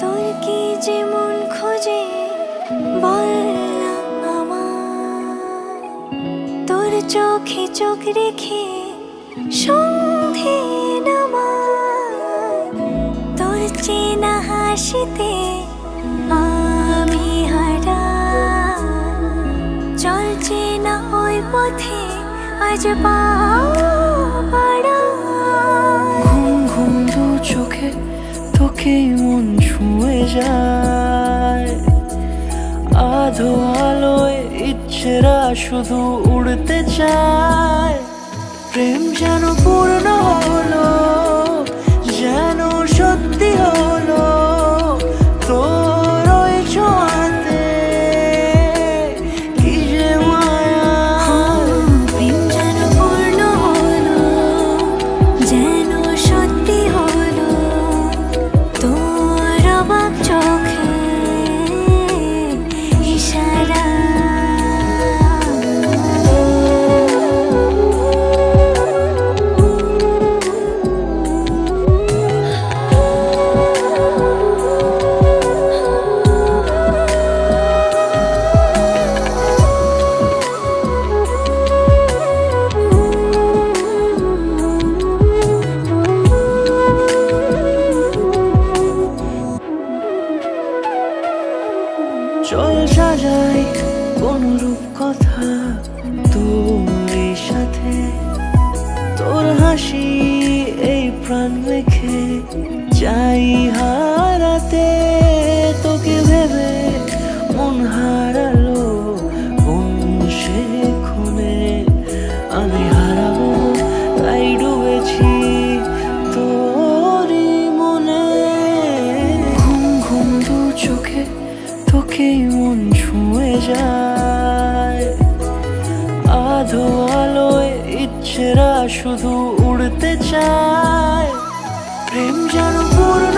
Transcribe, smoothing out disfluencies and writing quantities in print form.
তোর কি যেমন খোঁজে বল না আমায়, তোর চোখে চোখ রেখে সন্ধে নামায়, তোর চেনা হাসিতে আমি হারাই, চলছে না ওই পথে আজ পা বাড়াই। ঘুম ঘুম দু চোখে তোকেই মন ছুঁয়ে যায়, আধো আলোয় ইচ্ছেরা শুধু উড়তে চায়। প্রেম যেন পূর্ণ হলো, যেন সত্যি হলো তোর ওই ছোঁয়াতে, কি যে মায়া। প্রেম যেন পূর্ণ হলো, যেন সত্যি হলো তোর অবাক চোখে ইশারা। চল সাজাই কোন রূপ কথা তোর সাথে, তোর হাসি এই প্রাণ মেখে চাই হারাতে। তোকে ভেবে মন হারালো কোন সে ক্ষণে, আমি হারাবো তাই ডুবেছি তোরই মনে। ঘুম ঘুম দু চোখে তোকেই মন ছুঁয়ে যায়, আধো আলোয় ইচ্ছেরা শুধু উড়তে চায়। প্রেম যেন পূর্ণ